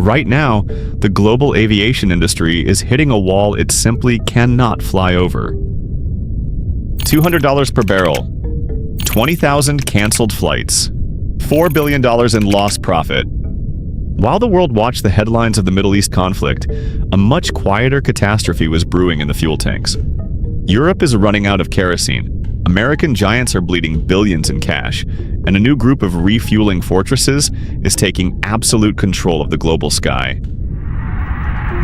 Right now, the global aviation industry is hitting a wall it simply cannot fly over. $200 per barrel, 20,000 canceled flights, $4 billion in lost profit. While the world watched the headlines of the Middle East conflict, a much quieter catastrophe was brewing in the fuel tanks. Europe is running out of kerosene, American giants are bleeding billions in cash, and a new group of refueling fortresses is taking absolute control of the global sky.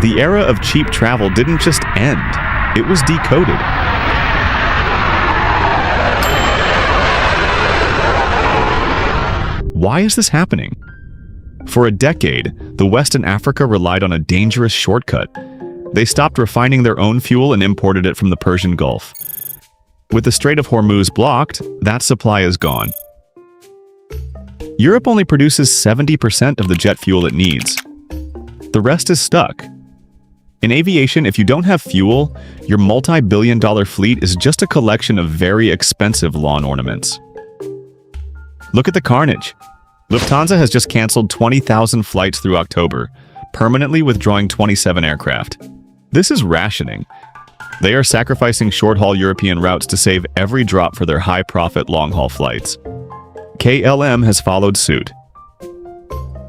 The era of cheap travel didn't just end, it was decoded. Why is this happening? For a decade, the West and Africa relied on a dangerous shortcut. They stopped refining their own fuel and imported it from the Persian Gulf. With the Strait of Hormuz blocked, that supply is gone. Europe only produces 70% of the jet fuel it needs. The rest is stuck. In aviation, if you don't have fuel, your multi-billion-dollar fleet is just a collection of very expensive lawn ornaments. Look at the carnage. Lufthansa has just canceled 20,000 flights through October, permanently withdrawing 27 aircraft. This is rationing. They are sacrificing short-haul European routes to save every drop for their high-profit long-haul flights. KLM has followed suit.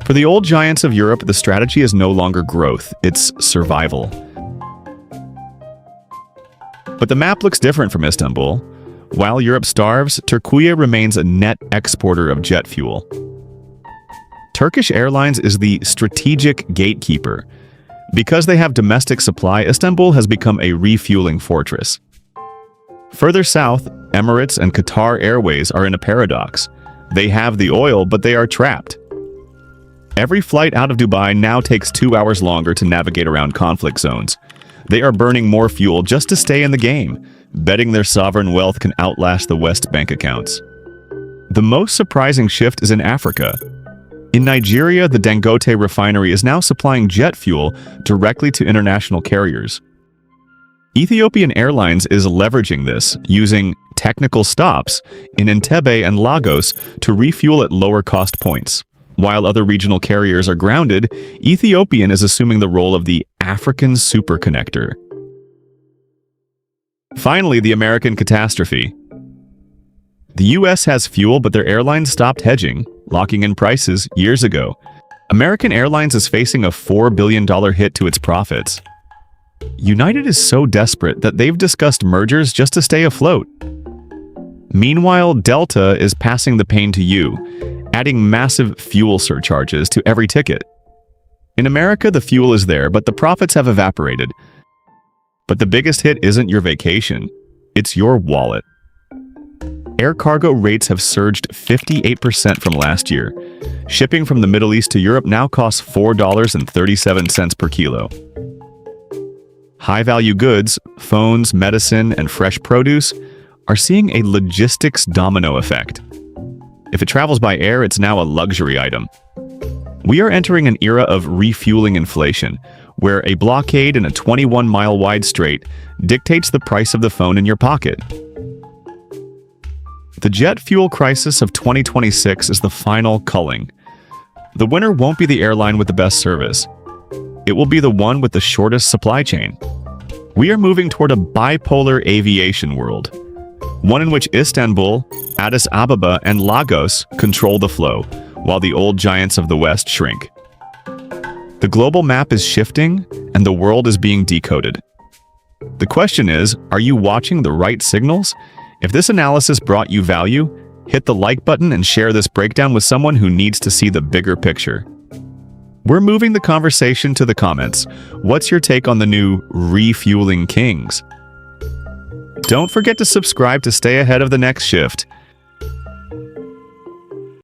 For the old giants of Europe, the strategy is no longer growth, it's survival. But the map looks different from Istanbul. While Europe starves, Turkey remains a net exporter of jet fuel. Turkish Airlines is the strategic gatekeeper. Because they have domestic supply, Istanbul has become a refueling fortress. Further south, Emirates and Qatar Airways are in a paradox. They have the oil, but they are trapped. Every flight out of Dubai now takes 2 hours longer to navigate around conflict zones. They are burning more fuel just to stay in the game, betting their sovereign wealth can outlast the West's bank accounts. The most surprising shift is in Africa. In Nigeria, the Dangote Refinery is now supplying jet fuel directly to international carriers. Ethiopian Airlines is leveraging this, using technical stops in Entebbe and Lagos to refuel at lower cost points. While other regional carriers are grounded, Ethiopian is assuming the role of the African superconnector. Finally, the American catastrophe. The US has fuel, but their airlines stopped hedging, locking in prices years ago. American Airlines is facing a $4 billion hit to its profits. United is so desperate that they've discussed mergers just to stay afloat. Meanwhile, Delta is passing the pain to you, adding massive fuel surcharges to every ticket. In America, the fuel is there, but the profits have evaporated. But the biggest hit isn't your vacation, it's your wallet. Air cargo rates have surged 58% from last year. Shipping from the Middle East to Europe now costs $4.37 per kilo. High-value goods, phones, medicine, and fresh produce are seeing a logistics domino effect. If it travels by air, it's now a luxury item. We are entering an era of refueling inflation, where a blockade in a 21-mile-wide strait dictates the price of the phone in your pocket. The jet fuel crisis of 2026 is the final culling. The winner won't be the airline with the best service. It will be the one with the shortest supply chain. We are moving toward a bipolar aviation world, one in which Istanbul, Addis Ababa, and Lagos control the flow, while the old giants of the West shrink. The global map is shifting, and the world is being decoded. The question is, are you watching the right signals? If this analysis brought you value, hit the like button and share this breakdown with someone who needs to see the bigger picture. We're moving the conversation to the comments. What's your take on the new refueling kings? Don't forget to subscribe to stay ahead of the next shift.